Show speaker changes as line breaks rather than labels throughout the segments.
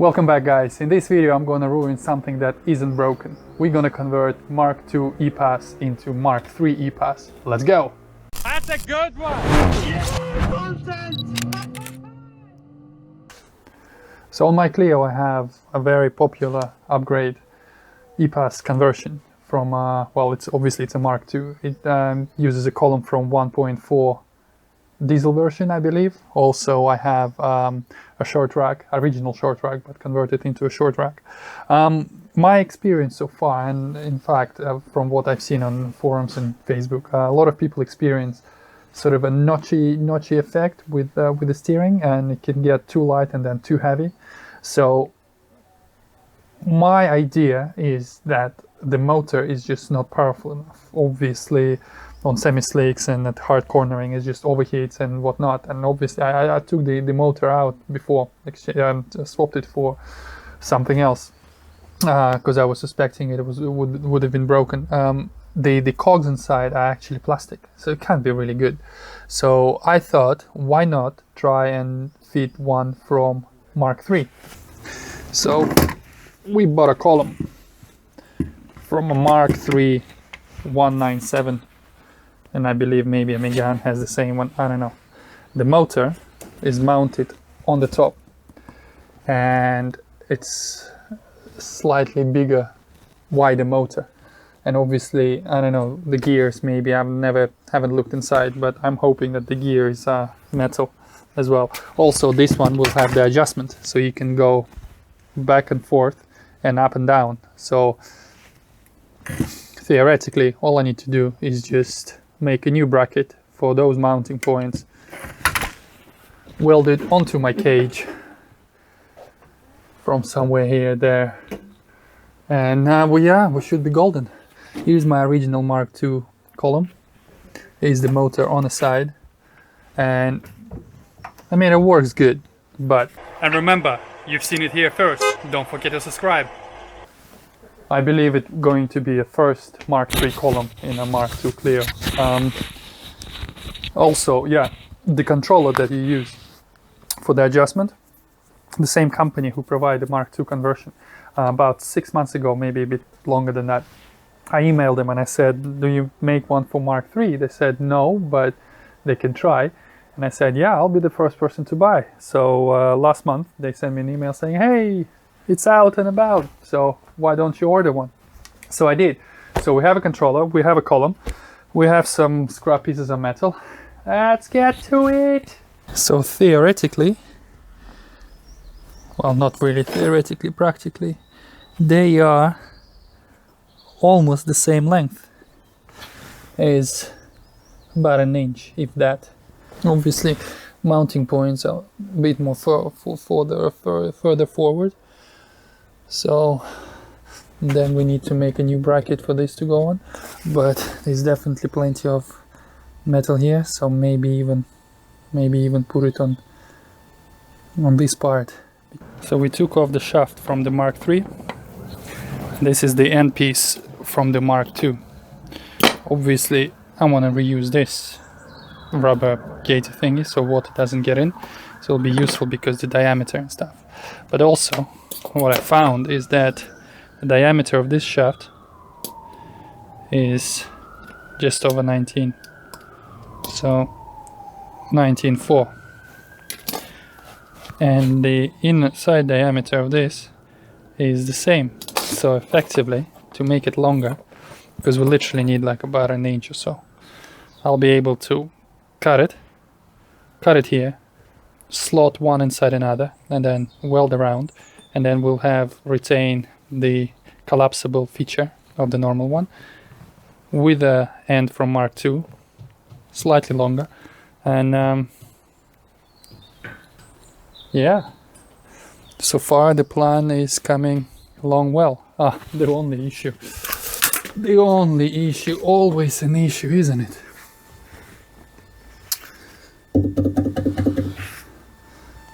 Welcome back, guys. In this video I'm gonna ruin something that isn't broken. We're gonna convert Mk2 EPAS into Mk3 EPAS. Let's go!
That's a good one!
So on my Clio I have a very popular upgrade EPAS conversion from, well, it's a Mk2. It uses a column from 1.4 diesel version, I believe. Also I have a short rack, original short rack, but converted into a short rack. My experience so far, and in fact from what I've seen on forums and Facebook, a lot of people experience sort of a notchy effect with the steering, and it can get too light and then too heavy. So my idea is that the motor is just not powerful enough. Obviously on semi-slicks and at hard cornering it just overheats and whatnot, and obviously I took the motor out before, swapped it for something else because I was suspecting it would have been broken. The cogs inside are actually plastic, so it can't be really good. So I thought, why not try and fit one from Mk3? So we bought a column from a Mk3 197, and I believe maybe a Megane has the same one, I don't know. The motor is mounted on the top, and it's slightly bigger, wider motor. And obviously, I don't know, the gears maybe, haven't looked inside, but I'm hoping that the gear is metal as well. Also, this one will have the adjustment, so you can go back and forth and up and down. So theoretically, all I need to do is just make a new bracket for those mounting points, weld it onto my cage from somewhere here, there, and we should be golden. Here's my original Mk2 column. Here's the motor on the side, and I mean, it works good, but...
And remember, you've seen it here first. Don't forget to subscribe.
I believe it's going to be a first Mk3 column in a Mk2 Clio. Also, yeah, the controller that you use for the adjustment, the same company who provided the Mk2 conversion. About 6 months ago, maybe a bit longer than that, I emailed them and I said, do you make one for Mk3? They said no, but they can try. And I said, yeah, I'll be the first person to buy. So last month they sent me an email saying, hey, it's out and about, so why don't you order one? So I did. So we have a controller, we have a column, we have some scrap pieces of metal. Let's get to it! So theoretically, well, not really theoretically, practically, they are almost the same length. Is about an inch, if that. Obviously, mounting points are a bit more further forward. So then we need to make a new bracket for this to go on, but there's definitely plenty of metal here, so maybe even put it on this part. So we took off the shaft from the Mk3. This is the end piece from the Mk2. Obviously I want to reuse this rubber gate thingy so water doesn't get in, so it'll be useful because the diameter and stuff. But also what I found is that the diameter of this shaft is just over 19, so 19.4, and the inside diameter of this is the same. So effectively, to make it longer, because we literally need like about an inch or so, I'll be able to cut it here, slot one inside another, and then weld around, and then we'll retain the collapsible feature of the normal one with the end from Mk2, slightly longer, and yeah, so far the plan is coming along well. The only issue, always an issue, isn't it?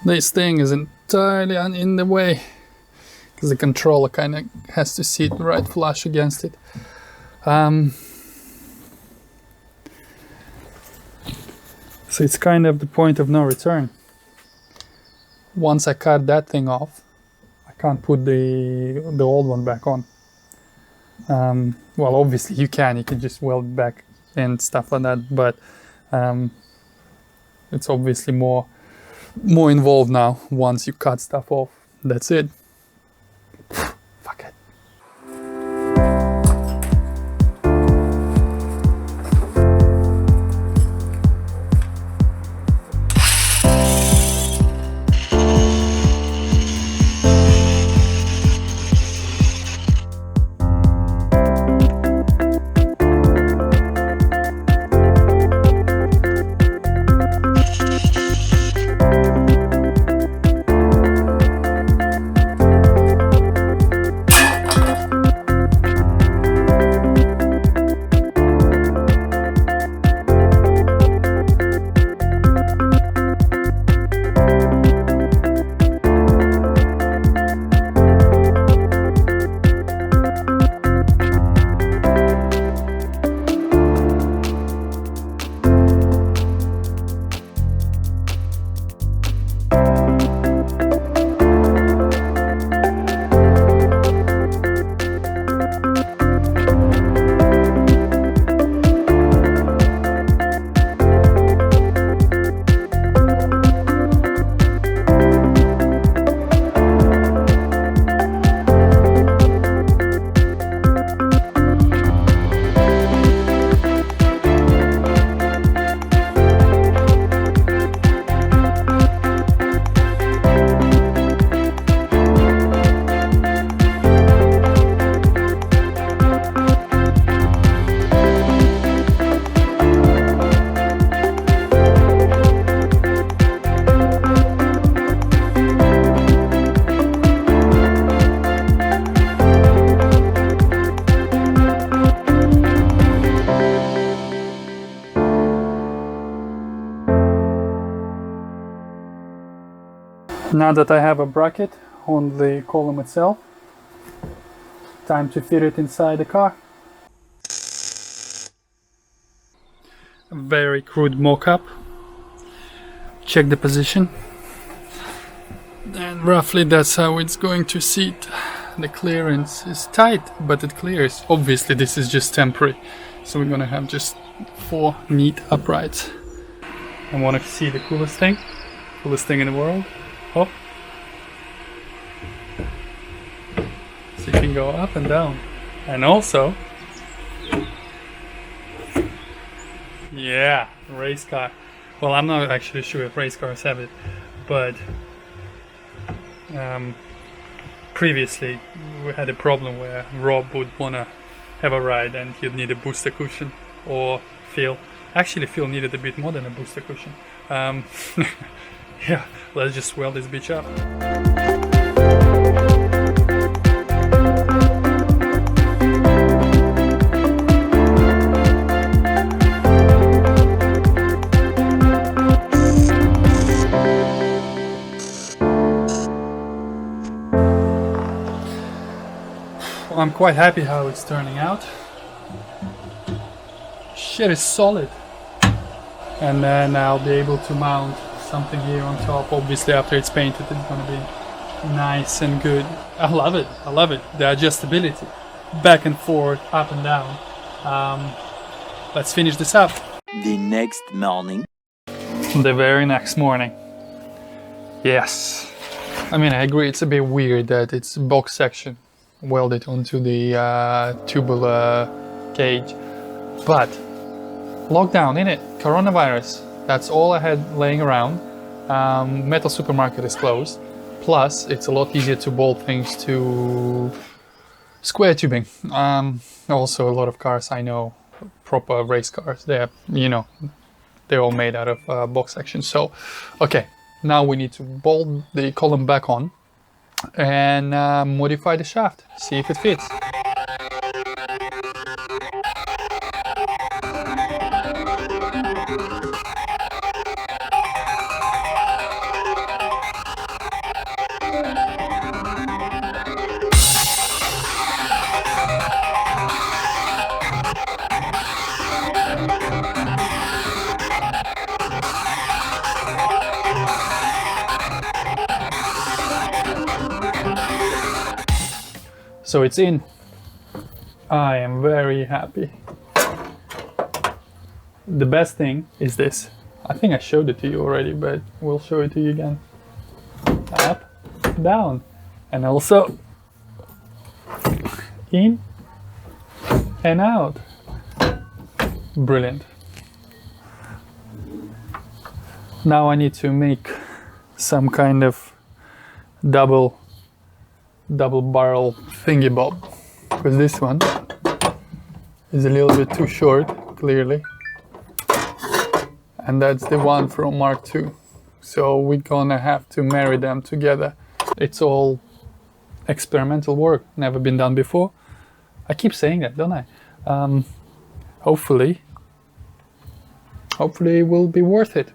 This thing is entirely in the way, because the controller kind of has to sit right flush against it. So it's kind of the point of no return. Once I cut that thing off, can't put the old one back on. Well, obviously you can just weld it back and stuff like that, but it's obviously more involved now once you cut stuff off. That's it. Fuck it. Now that I have a bracket on the column itself, time to fit it inside the car. Very crude mock-up. Check the position. And roughly that's how it's going to sit. The clearance is tight, but it clears. Obviously this is just temporary. So we're gonna have just 4 neat uprights. I want to see the coolest thing in the world. Oh, so you can go up and down, and also, yeah, race car. Well, I'm not actually sure if race cars have it, but previously we had a problem where Rob would wanna have a ride and he'd need a booster cushion, or Phil. Actually, Phil needed a bit more than a booster cushion. Yeah, let's just weld this bitch up. I'm quite happy how it's turning out. Shit is solid. And then I'll be able to mount something here on top. Obviously after it's painted it's gonna be nice and good. I love it. The adjustability, back and forth, up and down. Let's finish this up.
The next morning.
The very next morning. Yes. I mean, I agree it's a bit weird that it's box section welded onto the tubular cage, but lockdown, innit? Coronavirus. That's all I had laying around. Metal supermarket is closed. Plus, it's a lot easier to bolt things to square tubing. Also, a lot of cars I know, proper race cars, they're all made out of box sections. So, okay, now we need to bolt the column back on and modify the shaft, see if it fits. So it's in. I am very happy. The best thing is this. I think I showed it to you already, but we'll show it to you again. Up, down, and also in and out. Brilliant. Now I need to make some kind of double barrel thingy bob, because this one is a little bit too short, clearly, and that's the one from Mark II. So we're gonna have to marry them together. It's all experimental work, never been done before. I keep saying that, don't I? Hopefully it will be worth it.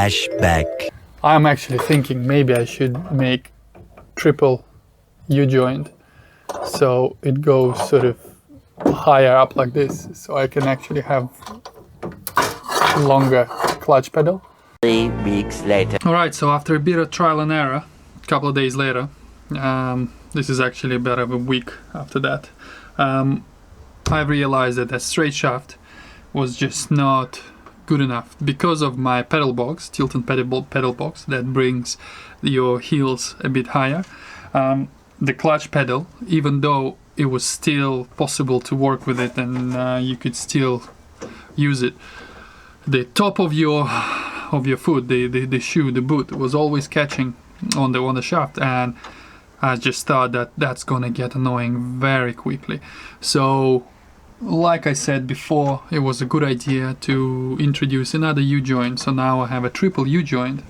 Flashback.
I'm actually thinking maybe I should make triple U-joint, so it goes sort of higher up like this, so I can actually have longer clutch pedal.
3 weeks later.
Alright, so after a bit of trial and error, a couple of days later, this is actually about a week after that, I realized that that straight shaft was just not good enough because of my pedal box, tilt and pedal box that brings your heels a bit higher. The clutch pedal, even though it was still possible to work with it and you could still use it, the top of your foot, the shoe, the boot, was always catching on the shaft, and I just thought that that's gonna get annoying very quickly. So like I said before, it was a good idea to introduce another U-joint. So now I have a triple U-joint,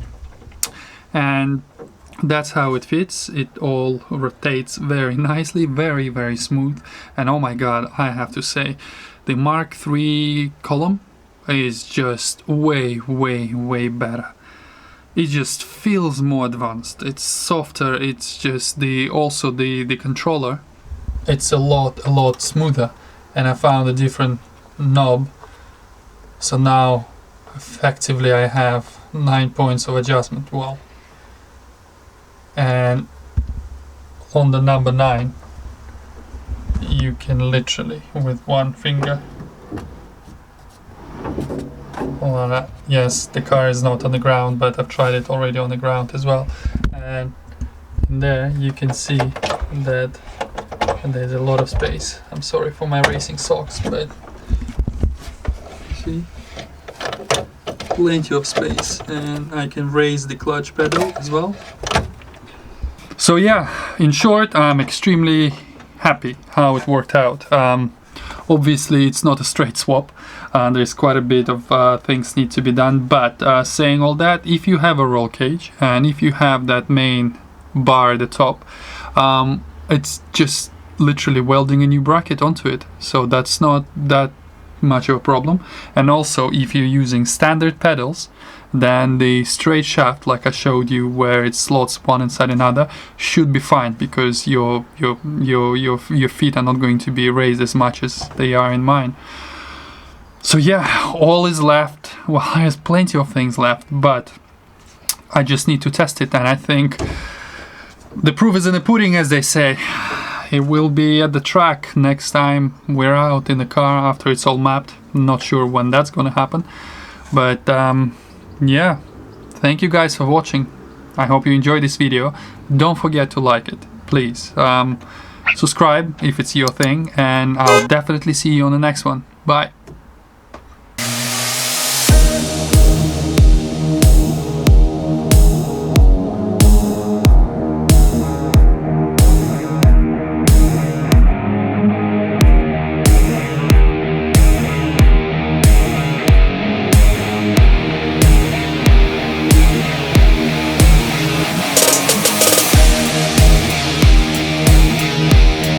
and that's how it fits. It all rotates very nicely, very, very smooth. And oh my god, I have to say, the Mark III column is just way, way, way better. It just feels more advanced. It's softer. It's just also the controller. It's a lot smoother. And I found a different knob, so now effectively I have 9 points of adjustment. Well, and on the number 9 you can literally with one finger, hold on that. Yes, the car is not on the ground, but I've tried it already on the ground as well, and in there you can see that there's a lot of space. I'm sorry for my racing socks, but see, plenty of space, and I can raise the clutch pedal as well. So yeah, in short, I'm extremely happy how it worked out. Obviously it's not a straight swap, there's quite a bit of things need to be done, but saying all that, if you have a roll cage and if you have that main bar at the top, it's just literally welding a new bracket onto it, so that's not that much of a problem. And also, if you're using standard pedals, then the straight shaft, like I showed you, where it slots one inside another, should be fine, because your feet are not going to be raised as much as they are in mine. So yeah, all is left. Well, there's plenty of things left, but I just need to test it, and I think the proof is in the pudding, as they say. It will be at the track next time we're out in the car after it's all mapped. Not sure when that's gonna happen, but yeah, thank you guys for watching. I hope you enjoyed this video. Don't forget to like it, please. Subscribe if it's your thing, and I'll definitely see you on the next one. Bye.